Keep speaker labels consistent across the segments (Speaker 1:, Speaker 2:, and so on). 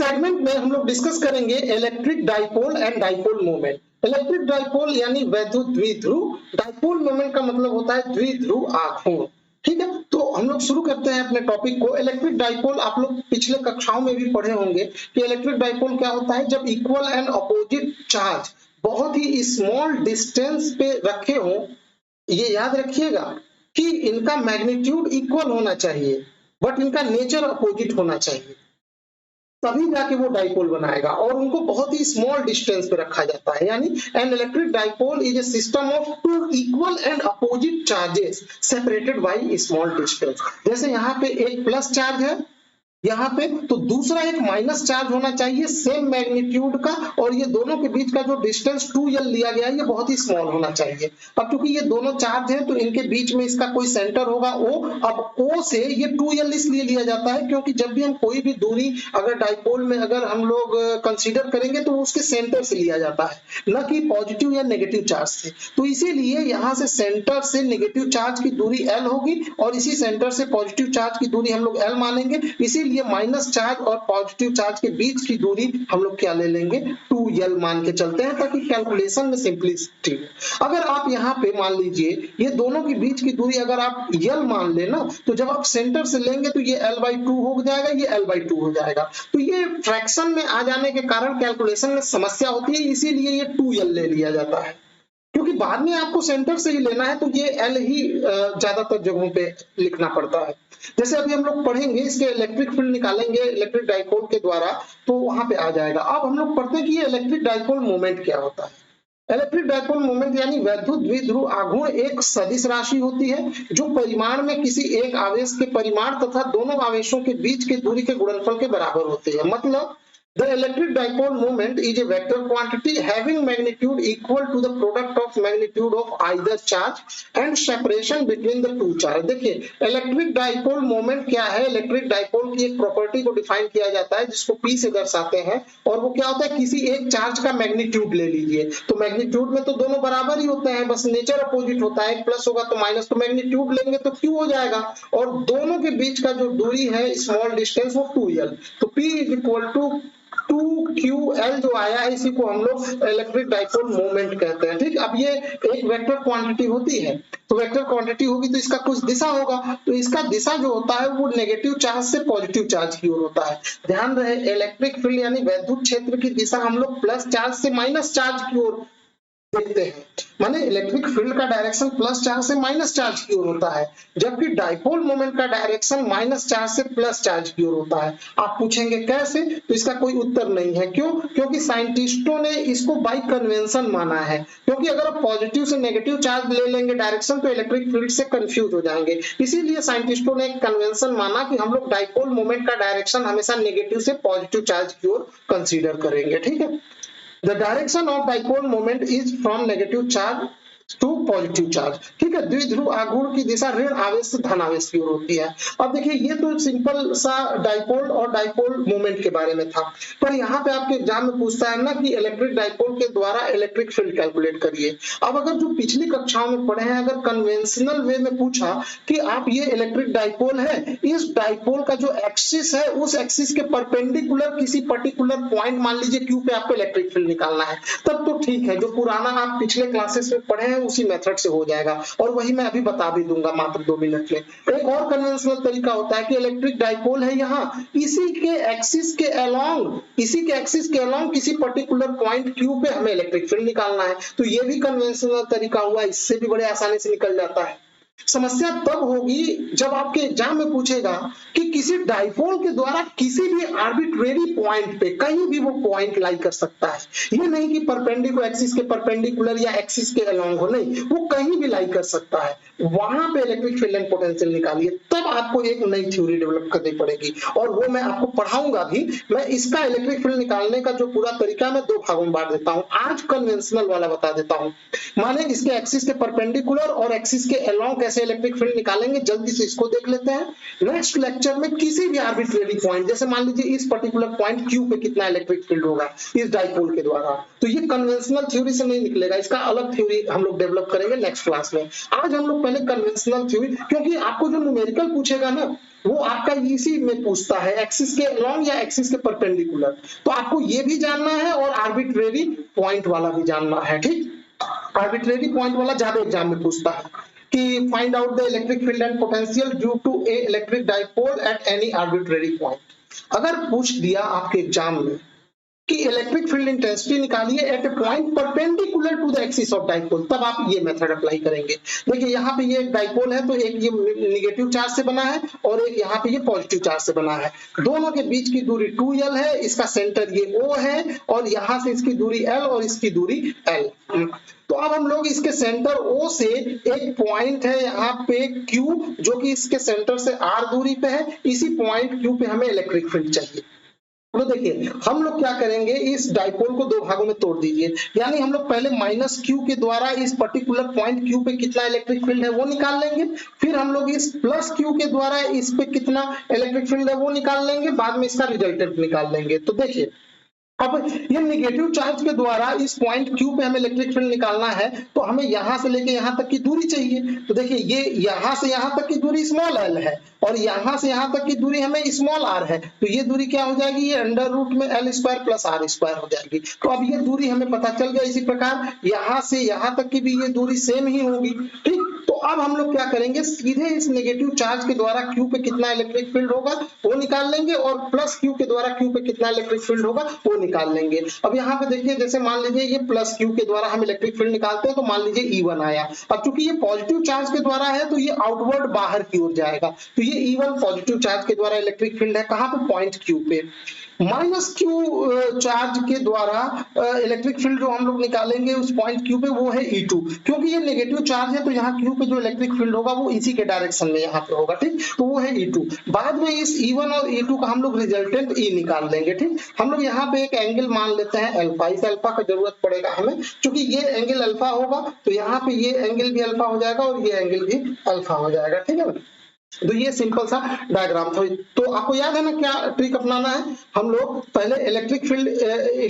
Speaker 1: Segment में हम लोग डिस्कस करेंगे electric dipole and dipole moment. Electric dipole यानी वैद्युत द्विध्रुव, डाइपोल मोमेंट का मतलब होता है द्विध्रुव आघूर्ण। ठीक है, तो हम लोग शुरू करते हैं अपने टॉपिक को। इलेक्ट्रिक डाइपोल आप लोग पिछले कक्षाओं में भी पढ़े होंगे कि इलेक्ट्रिक डाइपोल क्या होता है। जब इक्वल एंड अपोजिट चार्ज बहुत ही स्मॉल डिस्टेंस पे रखे हों, ये याद रखिएगा कि इनका मैग्नीट्यूड इक्वल होना चाहिए बट इनका नेचर अपोजिट होना चाहिए, तभी जाके वो डाइपोल बनाएगा, और उनको बहुत ही स्मॉल डिस्टेंस पे रखा जाता है। यानी an electric dipole is a system of two equal and opposite charges separated by small distance. जैसे यहाँ पे एक प्लस चार्ज है यहाँ पे, तो दूसरा एक माइनस चार्ज होना चाहिए सेम मैग्नीट्यूड का, और ये दोनों के बीच का जो डिस्टेंस 2l लिया गया है ये बहुत ही स्मॉल होना चाहिए। अब क्योंकि ये दोनों चार्ज हैं तो इनके बीच में इसका कोई सेंटर होगा O। अब O से ये 2l इसलिए लिया जाता है क्योंकि जब भी हम कोई भी दूरी अगर डाइपोल में अगर हम लोग कंसीडर करेंगे तो उसके सेंटर से लिया जाता है, न कि पॉजिटिव या नेगेटिव चार्ज से। तो इसीलिए यहाँ से सेंटर से नेगेटिव चार्ज की दूरी l होगी और इसी सेंटर से पॉजिटिव चार्ज की दूरी हम लोग l मानेंगे। इसीलिए ये माइनस चार्ज और पॉजिटिव चार्ज के बीच की दूरी हम लोग क्या ले लेंगे, 2l मान के चलते हैं ताकि कैलकुलेशन में सिंपलिसिटी हो। अगर आप यहाँ पे मान लीजिए ये दोनों के बीच की दूरी अगर आप l मान लेना, तो जब आप सेंटर से लेंगे तो ये l/2 हो जाएगा, ये l/2 हो जाएगा। तो ये फ्रैक्शन में आ जाने के कारण कैलकुलेशन में समस्या होती है, इसीलिए ये 2l ले लिया जाता है, क्योंकि बाद में आपको सेंटर से ही लेना है तो ये l ही ज्यादातर जगहों पे लिखना पड़ता है। जैसे अभी हम लोग पढ़ेंगे इसके इलेक्ट्रिक फील्ड निकालेंगे इलेक्ट्रिक डाइपोल के द्वारा, तो वहां पे आ जाएगा। अब हम लोग पढ़ते हैं कि ये इलेक्ट्रिक डाइपोल मोमेंट क्या होता है। इलेक्ट्रिक डाइपोल मोमेंट यानी वैद्युत द्विध्रुव आघूर्ण एक सदिश राशि होती है जो परिमाण में किसी एक आवेश के परिमाण तथा दोनों आवेशों के बीच के दूरी के गुणनफल के बराबर होती है। मतलब the electric dipole moment is a vector quantity having magnitude equal to the product of magnitude of either charge and separation between the two charge। देखिए इलेक्ट्रिक डाइपोल मोमेंट क्या है। इलेक्ट्रिक डाइपोल की एक प्रॉपर्टी को define किया जाता है जिसको P से दर्शाते हैं, और वो क्या होता है, किसी एक चार्ज का मैग्नीट्यूड ले लीजिए। तो मैग्नीट्यूड में तो दोनों बराबर ही होते हैं, बस नेचर अपोजिट होता है, एक प्लस होगा तो माइनस, तो मैग्नीट्यूड लेंगे तो Q हो जाएगा, और दोनों के बीच का जो दूरी है स्मॉल डिस्टेंस वो 2l। तो P is equal to 2ql जो आया है इसी को हम लोग इलेक्ट्रिक डाइपोल मोमेंट कहते हैं। ठीक, अब ये एक वेक्टर क्वांटिटी होती है, तो वेक्टर क्वांटिटी होगी तो इसका कुछ दिशा होगा, तो इसका दिशा जो होता है वो नेगेटिव चार्ज से पॉजिटिव चार्ज की ओर होता है। ध्यान रहे इलेक्ट्रिक फील्ड यानी वैद्युत क्षेत्र की दिशा हम लोग प्लस चार्ज से माइनस चार्ज की ओर देखते हैं, माने इलेक्ट्रिक फील्ड का डायरेक्शन प्लस चार्ज से माइनस चार्ज की ओर होता है, जबकि डाइपोल मोमेंट का डायरेक्शन माइनस चार्ज से प्लस चार्ज की ओर होता है। आप पूछेंगे कैसे, तो इसका कोई उत्तर नहीं है। क्यों? क्योंकि साइंटिस्टों ने इसको बाय कन्वेंशन माना है, क्योंकि अगर आप पॉजिटिव से नेगेटिव चार्ज ले लेंगे डायरेक्शन तो इलेक्ट्रिक फील्ड से कंफ्यूज हो जाएंगे। इसीलिए साइंटिस्टों ने एक कन्वेंशन माना कि हम लोग डाइपोल मोमेंट का डायरेक्शन हमेशा नेगेटिव से पॉजिटिव चार्ज की ओर कंसीडर करेंगे। ठीक है, The direction of dipole moment is from negative charge to positive charge. ठीक है, द्विध्रुव आघूर्ण की दिशा ऋण आवेश से धन आवेश की ओर होती है। अब देखिए ये तो सिंपल सा डाइपोल और डाइपोल मोमेंट के बारे में था, पर यहाँ पे आपके एग्जाम में पूछता है ना कि इलेक्ट्रिक डाइपोल के द्वारा इलेक्ट्रिक फील्ड कैलकुलेट करिए। अब अगर जो पिछली कक्षाओं में पढ़े हैं, अगर कन्वेंशनल वे में पूछा कि आप ये इलेक्ट्रिक डाइपोल है, इस डाइपोल का जो एक्सिस है उस एक्सिस के परपेंडिकुलर किसी पर्टिकुलर पॉइंट मान लीजिए क्यू पे आपको इलेक्ट्रिक फील्ड निकालना है, तब तो ठीक है, जो पुराना आप पिछले क्लासेस में पढ़े उसी मेथड से हो जाएगा, और वही मैं अभी बता भी दूंगा मात्र 2 मिनट में। एक और कन्वेंशनल तरीका होता है कि इलेक्ट्रिक डाइपोल है यहाँ, इसी के एक्सिस के अलोंग किसी पर्टिकुलर पॉइंट क्यू पे हमें इलेक्ट्रिक फील्ड निकालना है, तो ये भी कन्वेंशनल तरीका हुआ, इससे भी बड़े आसानी से निकल जाता है। समस्या तब होगी जब आपके एग्जाम में पूछेगा कि किसी डाइपोल के द्वारा किसी भी आर्बिट्रेरी पॉइंट पे कहीं भी वो पॉइंट लाई कर सकता है। ये नहीं कि परपेंडिकुलर एक्सिस के परपेंडिकुलर या एक्सिस के अलोंग हो, नहीं, वो कहीं भी लाई कर सकता है। वहां पे इलेक्ट्रिक फील्ड एंड पोटेंशियल निकालिए, तब आपको एक नई थ्योरी डेवलप करनी पड़ेगी, और वो मैं आपको पढ़ाऊंगा भी। मैं इसका इलेक्ट्रिक फील्ड निकालने का जो पूरा तरीका मैं 2 भागों में बांट देता हूँ। आज कन्वेंशनल वाला बता देता हूँ, माने इसके एक्सिस के परपेंडिकुलर और एक्सिस के अलोंग कैसे इलेक्ट्रिक फील्ड निकालेंगे जल्दी से इसको देख लेते हैं। नेक्स्ट लेक्चर में किसी भी आर्बिट्रेरी पॉइंट, जैसे मान लीजिए इस पर्टिकुलर पॉइंट Q पे कितना इलेक्ट्रिक फील्ड होगा इस डाइपोल के द्वारा, तो ये कन्वेंशनल थ्योरी से नहीं निकलेगा, इसका अलग थ्योरी हम लोग डेवलप करेंगे नेक्स्ट क्लास में। आज हम लोग पहले कन्वेंशनल थ्योरी, क्योंकि आपको जो न्यूमेरिकल पूछेगा ना वो आपका इसी में पूछता है, एक्सिस के अलोंग या एक्सिस के परपेंडिकुलर, तो आपको ये भी जानना है और आर्बिट्रेरी पॉइंट वाला भी जानना है। ठीक, आर्बिट्रेरी पॉइंट वाला ज्यादा एग्जाम में पूछता है कि find out the electric field and potential due to a electric dipole at any arbitrary point. अगर पूछ दिया आपके एग्जाम में कि इलेक्ट्रिक फील्ड इंटेंसिटी निकालिए at a point perpendicular to the axis of dipole, तब आप ये मेथड अप्लाई करेंगे। देखिए यहाँ पे ये डाइपोल है तो एक ये नेगेटिव चार्ज से बना है और एक यहाँ पे ये पॉजिटिव चार्ज से बना है, दोनों के बीच की दूरी 2l है, इसका सेंटर ये O है और यहाँ से इसकी दूरी L और इसकी दूरी L। तो अब हम लोग इसके सेंटर O से एक पॉइंट है यहाँ पे Q जो कि इसके सेंटर से R दूरी पे है, इसी पॉइंट Q पे हमें इलेक्ट्रिक फील्ड चाहिए। तो देखिए हम लोग क्या करेंगे, इस डाइपोल को दो भागों में तोड़ दीजिए, यानी हम लोग पहले माइनस Q के द्वारा इस पर्टिकुलर पॉइंट Q पे कितना इलेक्ट्रिक फील्ड है वो निकाल लेंगे, फिर हम लोग इस प्लस Q के द्वारा इस पे कितना इलेक्ट्रिक फील्ड है वो निकाल लेंगे, बाद में इसका रिजल्टेंट निकाल लेंगे। तो देखिए अब ये नेगेटिव चार्ज के द्वारा इस पॉइंट Q पे हमें इलेक्ट्रिक फील्ड निकालना है, तो हमें यहां से लेके यहां तक की दूरी चाहिए। तो देखिए ये यहां से यहां तक की दूरी स्मॉल l है और यहां से यहां तक की दूरी हमें स्मॉल r है, तो ये दूरी क्या हो जाएगी, ये अंडर रूट में l square plus r square हो जाएगी। तो अब ये दूरी हमें पता चल गया। इसी प्रकार यहां से यहां तक की भी ये दूरी सेम ही होगी। ठीक, तो अब हम लोग क्या करेंगे, सीधे इस नेगेटिव चार्ज के द्वारा Q पे कितना इलेक्ट्रिक फील्ड होगा वो निकाल लेंगे और प्लस Q के द्वारा Q पे कितना इलेक्ट्रिक फील्ड होगा वो निकाल लेंगे। अब यहाँ पे देखिए जैसे मान लीजिए ये प्लस Q के द्वारा हम इलेक्ट्रिक फील्ड निकालते हैं तो मान लीजिए E1 आया। अब चूंकि ये पॉजिटिव चार्ज के द्वारा है तो ये आउटवर्ड बाहर की ओर जाएगा, तो ये E1 पॉजिटिव चार्ज के द्वारा इलेक्ट्रिक फील्ड है कहाँ पे, पॉइंट Q पे। माइनस Q चार्ज के द्वारा इलेक्ट्रिक फील्ड जो हम लोग निकालेंगे उस पॉइंट Q पे वो है E2, क्योंकि ये नेगेटिव चार्ज है तो यहाँ Q पे जो इलेक्ट्रिक फील्ड होगा वो इसी के डायरेक्शन में यहाँ पे होगा। ठीक, तो वो है E2। बाद में इस E1 और E2 का हम लोग रिजल्टेंट E निकाल लेंगे। ठीक, हम लोग यहाँ पे एक एंगल मान लेते हैं अल्फा, इस अल्फा का जरूरत पड़ेगा हमें, क्योंकि ये एंगल अल्फा होगा तो यहाँ पे ये एंगल भी अल्फा हो जाएगा और ये एंगल भी अल्फा हो जाएगा। ठीक है, तो ये सिंपल सा डायग्राम था। तो आपको याद है ना क्या ट्रिक अपनाना है, हम लोग पहले electric field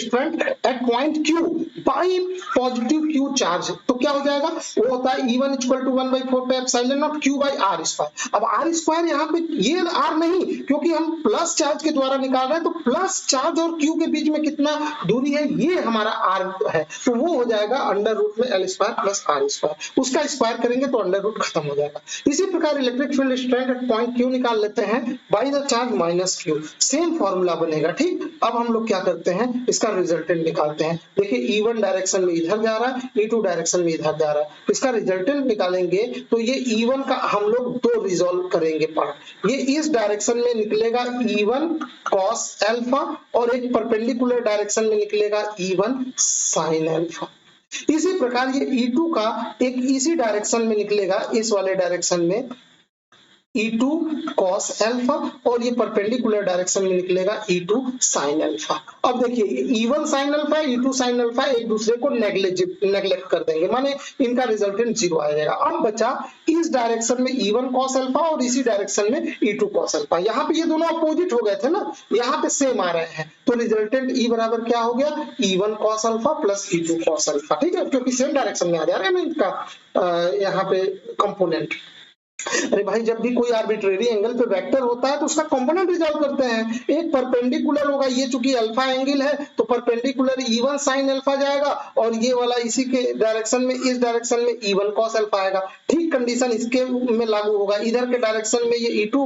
Speaker 1: strength eight point Q by positive Q charge, तो क्या हो जाएगा, वो होता है E1 इक्वल टू 1/4 पे epsilon not Q by R square. अब R स्क्वायर यहाँ पे ये R नहीं, क्योंकि हम प्लस चार्ज के द्वारा निकाल रहे हैं, तो प्लस चार्ज और Q के बीच में कितना दूरी है ये हमारा R है, तो वो हो जाएगा अंडर रूट में L square plus R square, उसका स्क्वायर करेंगे तो अंडर रूट खत्म हो जाएगा। इसी प्रकार इलेक्ट्रिक फील्ड पॉइंट Q निकाल लेते हैं by the charge minus Q, same formula बनेगा। ठीक, अब हम लोग क्या करते हैं, इसका रिजल्टेंट निकालते हैं। देखिए E1 डायरेक्शन में इधर जा रहा है, E2 डायरेक्शन में इधर जा रहा है, इसका रिजल्टेंट निकालेंगे तो ये E1 का हम लोग दो रिजॉल्व करेंगे पार्ट, ये इस डायरेक्शन में निकलेगा E1 cos अल्फा और एक परपेंडिकुलर डायरेक्शन में निकलेगा E1 sin अल्फा। इसी प्रकार ये E2 का एक इसी डायरेक्शन में निकलेगा, इस वाले डायरेक्शन में E2 cos अल्फा और ये परपेंडिकुलर डायरेक्शन में निकलेगा E2 sin अल्फा। अब देखिए E1 sin alpha E2 sin alpha एक दूसरे को नेग्लेक्ट कर देंगे, माने इनका रिजल्टेंट 0 आ जाएगा। अब बचा इस डायरेक्शन में E1 cos अल्फा और इसी डायरेक्शन में E2 cos अल्फा, यहाँ पे ये दोनों अपोजिट हो गए थे ना, यहाँ पे सेम आ रहे हैं, तो रिजल्टेंट E बराबर क्या हो गया, E1 cos alpha plus E2 cos alpha. ठीक है, क्योंकि सेम डायरेक्शन में आ जा रहा है ना इनका यहाँ पे कंपोनेंट। अरे भाई जब भी कोई आर्बिट्रेरी एंगल पे वेक्टर होता है तो उसका कंपोनेंट रिजॉल्व करते हैं, एक परपेंडिकुलर होगा, ये चूंकि अल्फा एंगल है तो परपेंडिकुलर E1 sin अल्फा जाएगा और ये वाला इसी के डायरेक्शन में इस डायरेक्शन में E1 cos अल्फा आएगा। ठीक कंडीशन इसके में लागू होगा, इधर के डायरेक्शन में ये E2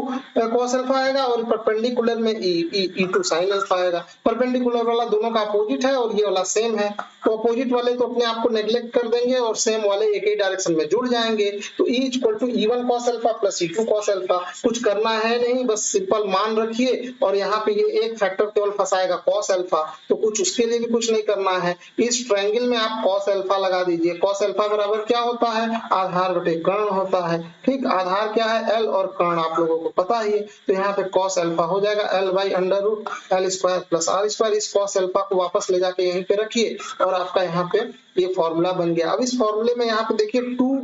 Speaker 1: cos अल्फा आएगा और परपेंडिकुलर में E2 sin अल्फा आएगा। परपेंडिकुलर वाला दोनों का अपोजिट है और ये वाला सेम है, तो अपोजिट वाले तो अपने आप को नेग्लेक्ट कर देंगे और सेम वाले एक ही डायरेक्शन में जुड़ जाएंगे। तो E equal to E1 cos alpha plus E2 cos alpha, कुछ करना है नहीं, बस सिंपल मान रखिए और यहाँ पे ये एक फैक्टर केवल फंसाएगा cos अल्फा, तो कुछ उसके लिए भी कुछ नहीं करना है। इस ट्रायंगल में आप cos अल्फा लगा दीजिए। cos अल्फा बराबर क्या होता है, आधार बटे कर्ण होता है। ठीक, आधार क्या है L और कर्ण आप लोगों को पता ही है, तो यहाँ पे cos अल्फा हो जाएगा L by under root L square plus R square. इस cos अल्फा को वापस ले जाके यहीं पे रखिए और आपका यहाँ पे ये फॉर्मूला बन गया। अब इस फॉर्मूले में यहाँ पे देखिए 2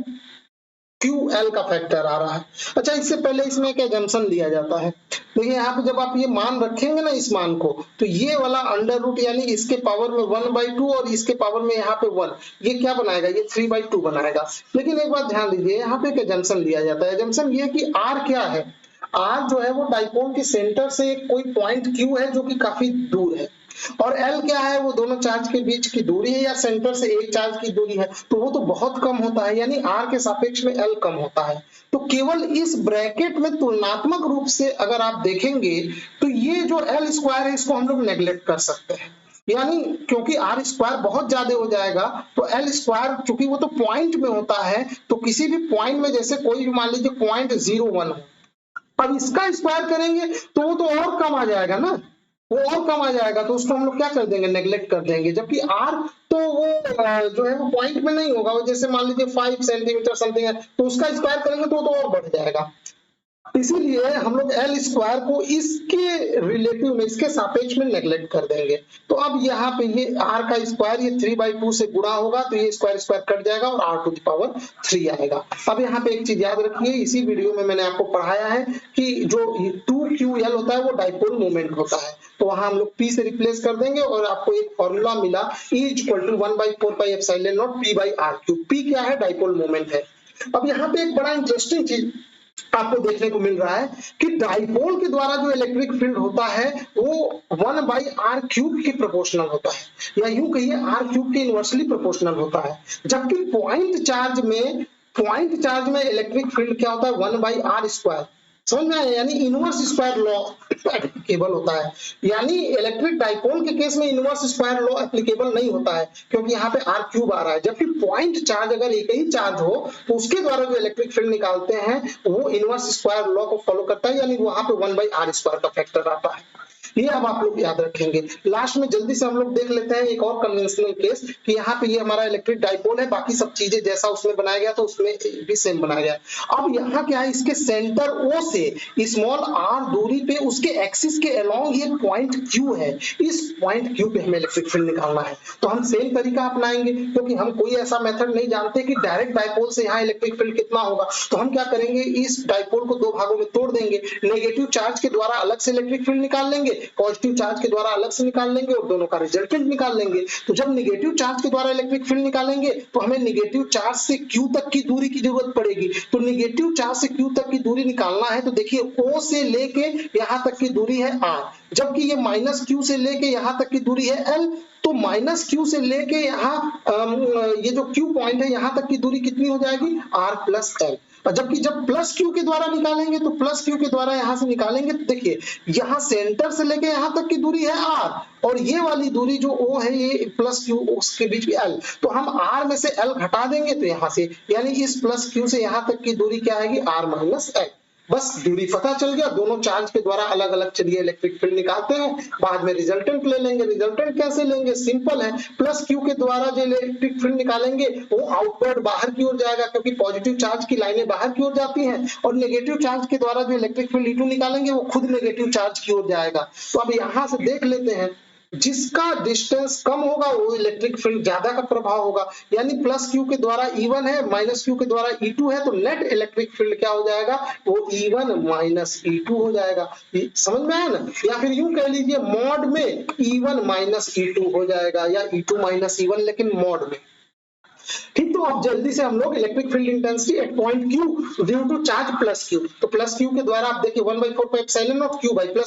Speaker 1: क्यू एल का फैक्टर आ रहा है। अच्छा, इससे पहले इसमें एक एजम्पशन दिया जाता है। तो ये यहाँ पे जब आप ये मान रखेंगे ना इस मान को, तो ये वाला अंडर रूट यानी इसके पावर में 1/2 और इसके पावर में यहाँ पे 1, ये क्या बनाएगा, ये 3/2 बनाएगा। लेकिन एक बात ध्यान दीजिए, यहाँ पे एक एजम्पशन लिया जाता है। एजम्पशन ये कि आर क्या है, आर जो है वो डाइपोल के सेंटर से कोई पॉइंट क्यू है जो कि काफी दूर है, और एल क्या है, वो दोनों चार्ज के बीच की दूरी है या सेंटर से एक चार्ज की दूरी है, तो वो तो बहुत कम होता है, यानी आर के सापेक्ष में एल कम होता है। तो केवल इस ब्रैकेट में तुलनात्मक रूप से अगर आप देखेंगे तो ये जो एल स्क्वायर है इसको हम लोग नेग्लेक्ट कर सकते हैं, यानी क्योंकि आर स्क्वायर बहुत ज्यादा हो जाएगा, तो एल स्क्वायर चूंकि वो तो पॉइंट में होता है, तो किसी भी पॉइंट में जैसे कोई भी मान लीजिए .01 हो, अब इसका स्क्वायर करेंगे तो वो तो और कम आ जाएगा ना, वो और कम आ जाएगा, तो उसको हम लोग क्या कर देंगे, नेग्लेक्ट कर देंगे। जबकि आर तो वो जो है वो पॉइंट में नहीं होगा, वो जैसे मान लीजिए 5 सेंटीमीटर समथिंग है, तो उसका स्क्वायर करेंगे तो वो तो और बढ़ जाएगा। इसीलिए हम लोग एल स्क्वायर को इसके रिलेटिव में, इसके सापेक्ष में नेग्लेक्ट कर देंगे। तो अब यहाँ पे ये आर का स्क्वायर ये 3/2 से गुणा होगा, तो ये स्क्वायर स्क्वायर कट जाएगा और r टू द पावर 3 आएगा। अब यहाँ पे एक चीज याद रखिए, इसी वीडियो में मैंने आपको पढ़ाया है कि जो 2ql होता है वो डाइपोल मोमेंट होता है, तो वहां हम लोग p से रिप्लेस कर देंगे और आपको एक फॉर्मूला मिला E = 1/4πε0 p/r3। p क्या है, डाइपोल मोमेंट है। अब यहाँ पे एक बड़ा इंटरेस्टिंग चीज आपको देखने को मिल रहा है कि डाइपोल के द्वारा जो इलेक्ट्रिक फील्ड होता है वो 1/r³ के प्रोपोर्शनल होता है, या यूं कहिए r³ के इनवर्सली प्रोपोर्शनल होता है। जबकि पॉइंट चार्ज में इलेक्ट्रिक फील्ड क्या होता है, 1/r²। समझ में आया, यानी इनवर्स स्क्वायर लॉ एप्लीकेबल होता है, यानी इलेक्ट्रिक डाइपोल के केस में इनवर्स स्क्वायर लॉ एप्लीकेबल नहीं होता है, क्योंकि यहाँ पे r³ आ रहा है। जबकि पॉइंट चार्ज अगर एक ही चार्ज हो तो उसके द्वारा जो इलेक्ट्रिक फील्ड निकालते हैं वो इनवर्स स्क्वायर लॉ को फॉलो करता है, यानी वहां पे 1/r² का फैक्टर आता है। ये अब आप लोग याद रखेंगे। लास्ट में जल्दी से हम लोग देख लेते हैं एक और कन्वेंशनल केस कि यहाँ पे ये हमारा इलेक्ट्रिक डाइपोल है, बाकी सब चीजें जैसा उसमें बनाया गया तो उसमें भी सेम बनाया गया। अब यहाँ क्या है, इसके सेंटर O से स्मॉल r दूरी पे उसके एक्सिस के अलोंग ये पॉइंट Q है, इस पॉइंट Q पे हमें इलेक्ट्रिक फील्ड निकालना है। तो हम सेम तरीका अपनाएंगे, क्योंकि हम कोई ऐसा मेथड नहीं जानते कि डायरेक्ट डाइपोल से यहाँ इलेक्ट्रिक फील्ड कितना होगा। तो हम क्या करेंगे, इस डाइपोल को दो भागों में तोड़ देंगे, नेगेटिव चार्ज के द्वारा अलग से इलेक्ट्रिक फील्ड निकाल लेंगे, पॉजिटिव चार्ज के द्वारा अलग से निकाल लेंगे और दोनों का रिजल्टेंट निकाल लेंगे। तो जब नेगेटिव चार्ज के द्वारा इलेक्ट्रिक फील्ड निकालेंगे तो हमें नेगेटिव चार्ज से Q तक की दूरी की जरूरत पड़ेगी। तो नेगेटिव चार्ज से Q तक की दूरी निकालना है, तो देखिए O से लेके यहाँ तक की दूरी है R, जबकि ये -Q से लेके यहाँ तक की दूरी है L। तो -Q से लेके यहाँ ये जो Q पॉइंट है यहाँ तक की दूरी कितनी हो जाएगी, R+L। जबकि जब +Q के द्वारा निकालेंगे तो +Q के द्वारा यहाँ से निकालेंगे तो देखिए यहाँ सेंटर से लेके यहाँ तक की दूरी है R, और ये वाली दूरी जो O है ये +Q उसके बीच में L। तो हम R में से L घटा देंगे तो यहाँ से, यानी इस +Q से यहाँ तक की दूरी क्या आएगी, R-L। बस दूरी पता चल गया, दोनों चार्ज के द्वारा अलग अलग चलिए इलेक्ट्रिक फील्ड निकालते हैं, बाद में रिजल्टेंट ले लेंगे। रिजल्टेंट कैसे लेंगे, सिंपल है, +Q के द्वारा जो इलेक्ट्रिक फील्ड निकालेंगे वो आउटवर्ड बाहर की ओर जाएगा, क्योंकि पॉजिटिव चार्ज की लाइनें बाहर की ओर जाती हैं, और नेगेटिव चार्ज के द्वारा जो इलेक्ट्रिक फील्ड E2 निकालेंगे वो खुद नेगेटिव चार्ज की ओर जाएगा। तो अब यहाँ से देख लेते हैं, जिसका डिस्टेंस कम होगा वो इलेक्ट्रिक फील्ड ज्यादा का प्रभाव होगा, यानी +Q के द्वारा E1 है, -Q के द्वारा E2 है, तो नेट इलेक्ट्रिक फील्ड क्या हो जाएगा, वो E1 - E2 हो जाएगा। समझ में आया ना, या फिर यूं कह लीजिए मॉड में E1 - E2 हो जाएगा, या E2 - E1 लेकिन मॉड में। ठीक, तो अब जल्दी से हम लोग electric field intensity at point Q due to charge +Q, तो +Q के द्वारा आप देखिए 1/4πε0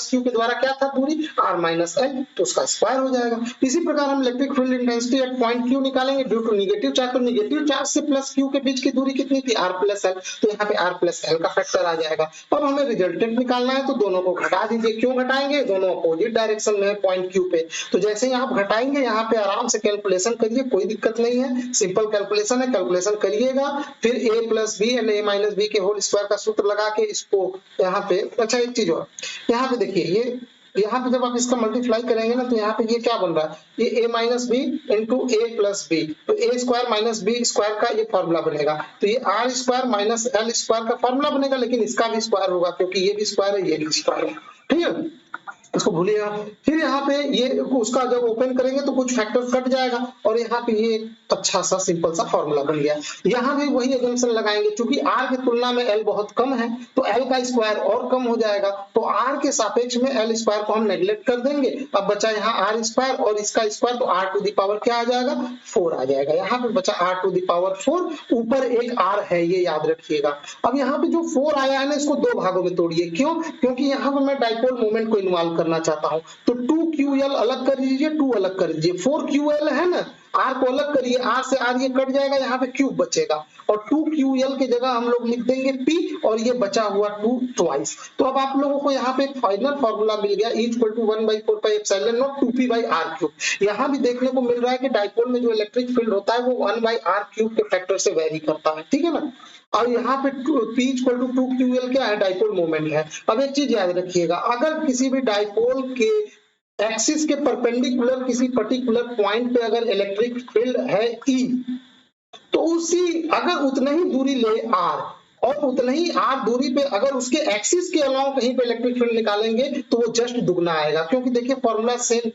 Speaker 1: Q के द्वारा क्या था दूरी, R-L, तो उसका स्क्वायर हो जाएगा। इसी प्रकार हम electric field intensity at point Q निकालेंगे ड्यू टू नेगेटिव चार्ज, तो नेगेटिव चार्ज से +Q के बीच की दूरी कितनी थी, R+L, तो यहाँ पे R+L का फैक्टर आ जाएगा। अब हमें रिजल्टेंट निकालना है, तो दोनों को घटा दीजिए। क्यों घटाएंगे, दोनों अपोजिट डायरेक्शन में है पॉइंट Q पे, तो जैसे ही आप घटाएंगे यहाँ पे आराम से कैलकुलेशन करिए, कोई दिक्कत नहीं है, सिंपल कैलकुलेशन है, कैलकुलेशन करिएगा। फिर a + b and a - b के होल स्क्वायर का सूत्र लगा के इसको यहाँ पे, अच्छा एक चीज और, यहाँ पे देखिए ये यहाँ पे जब आप इसका मल्टीप्लाई करेंगे ना तो यहाँ पे ये क्या बन रहा है, ये a - b into a + b, तो a² - b स्क्वायर का ये फॉर्मूला बनेगा, तो ये r² - l स्क्वायर का फॉर्मूला बनेगा, लेकिन इसका भी स्क्वायर होगा क्योंकि ये भी स्क्वायर है, ये भी स्क्वायर है। ठीक है, इसको भूलिएगा। फिर यहाँ पे ये उसका जब ओपन करेंगे तो कुछ फैक्टर कट जाएगा और यहाँ पे ये अच्छा सा सिंपल सा फॉर्मूला बन गया। यहाँ भी वही एजम्पशन लगाएंगे, क्योंकि r की तुलना में l बहुत कम है तो l का स्क्वायर और कम हो जाएगा, तो r के सापेक्ष में l स्क्वायर को हम नेग्लेक्ट कर देंगे। अब बचा यहाँ r स्क्वायर और इसका स्क्वायर, तो r टू द पावर क्या आ जाएगा, 4 आ जाएगा। यहाँ पे बचा r टू द पावर 4, ऊपर एक r है ये याद रखिएगा। अब यहाँ पे जो 4 आया है ना, इसको दो भागों में तोड़िए। क्यों? क्योंकि यहाँ पे मैं डाइपोल मोमेंट को इन्वॉल्व करना चाहता हूँ, तो 2ql अलग कर लीजिए, 2 अलग कर लीजिए, 4ql है ना, r को अलग करिए, r से r ये कट जाएगा, यहाँ पे क्यूब बचेगा और 2ql की जगह हम लोग लिख देंगे p और ये बचा हुआ 2 ट्वाइस। तो अब आप लोगों को यहाँ पे फाइनल फॉर्मूला मिल गया, E इक्वल टू 1/4πε0 2p/r³। यहाँ भी देखने को मिल रहा है कि डाइपोल में जो इलेक्ट्रिक फील्ड होता है वो 1/r³ के फैक्टर से वेरी करता है, ठीक है ना। और यहाँ पे P इक्वल टू 2ql क्या है, डाइपोल मोमेंट है। अब एक चीज याद रखिएगा, अगर किसी भी डाइपोल के एक्सिस के परपेंडिकुलर किसी पर्टिकुलर पॉइंट पे अगर इलेक्ट्रिक फील्ड है E, तो उसी अगर उतना ही दूरी ले r और उतना ही r दूरी पे अगर उसके एक्सिस के अलावा कहीं पे इलेक्ट्रिक फील्ड निकालेंगे तो वो जस्ट दुगना आएगा, क्योंकि देखिए फॉर्मूला सेम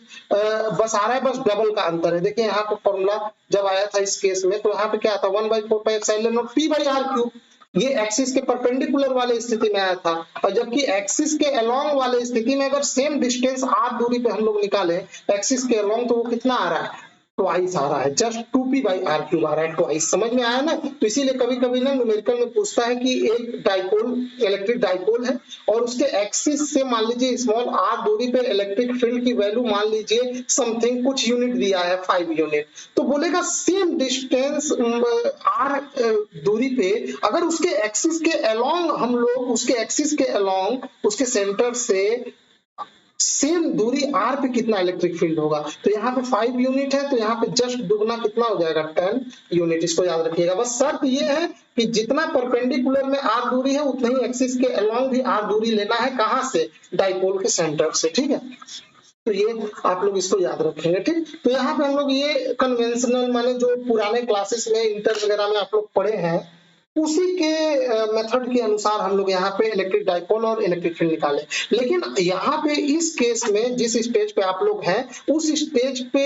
Speaker 1: बस आ रहा है, बस डबल का अंतर है। देखिए यहाँ पे फॉर्मूला जब आया था इस केस में तो यहाँ पे क्या था, 1/4πε0 p/r³। ये एक्सिस के परपेंडिकुलर वाले स्थिति में आया था, और जबकि एक्सिस के अलोंग वाले स्थिति में अगर सेम डिस्टेंस r दूरी पे हम लोग निकाले एक्सिस के अलोंग, तो वो कितना आ रहा है, ट्वाइस आ रहा है, जस्ट 2p/r³ आ रहा है, ट्वाइस। समझ में आया ना। तो इसीलिए कभी कभी ना न्यूमेरिकल में पूछता है कि एक डाइपोल इलेक्ट्रिक डाइपोल है और उसके एक्सिस से मान लीजिए स्मॉल r दूरी पे इलेक्ट्रिक फील्ड की वैल्यू मान लीजिए समथिंग कुछ यूनिट दिया है 5 यूनिट, तो बोलेगा सेम डिस्टेंस r दूरी पे अगर उसके एक्सिस के अलोंग हम लोग उसके एक्सिस के अलोंग उसके सेंटर से सेम दूरी r पे कितना इलेक्ट्रिक फील्ड होगा, तो यहाँ पे 5 यूनिट है, तो यहाँ पे जस्ट दुगना कितना हो जाएगा, 10 यूनिट। इसको याद रखिएगा। बस शर्त ये है कि जितना परपेंडिकुलर में r दूरी है उतना ही एक्सिस के अलोंग भी r दूरी लेना है, कहां से, डाइपोल के सेंटर से, ठीक है। तो ये आप लोग इसको याद रखेंगे, ठीक। तो यहाँ पे हम लोग ये कन्वेंशनल माने जो पुराने क्लासेस में इंटर वगैरह में आप लोग पढ़े हैं उसी के मेथड के अनुसार हम लोग यहाँ पे इलेक्ट्रिक डाइपोल और इलेक्ट्रिक फील्ड निकाले। लेकिन यहाँ पे इस केस में जिस स्टेज पे आप लोग हैं उस स्टेज पे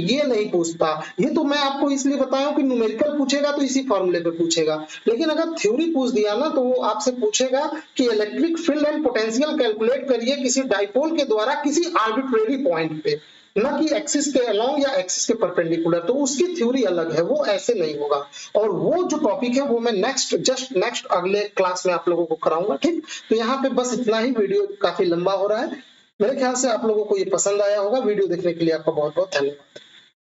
Speaker 1: ये नहीं पूछता। ये तो मैं आपको इसलिए बताया हूँ कि न्यूमेरिकल पूछेगा तो इसी फॉर्मूले पे पूछेगा, लेकिन अगर थ्योरी पूछ दिया ना तो वो आपसे पूछेगा कि electric field and potential calculate करिए किसी डाइपोल के द्वारा किसी आर्बिट्रेरी पॉइंट पे, ना कि एक्सिस के अलोंग या एक्सिस के परपेंडिकुलर, तो उसकी थ्योरी अलग है, वो ऐसे नहीं होगा। और वो जो टॉपिक है वो मैं नेक्स्ट अगले क्लास में आप लोगों को कराऊंगा, ठीक। तो यहाँ पे बस इतना ही, वीडियो काफी लंबा हो रहा है, मेरे ख्याल से आप लोगों को ये पसंद आया होगा। वीडियो देखने के लिए आपका बहुत बहुत धन्यवाद।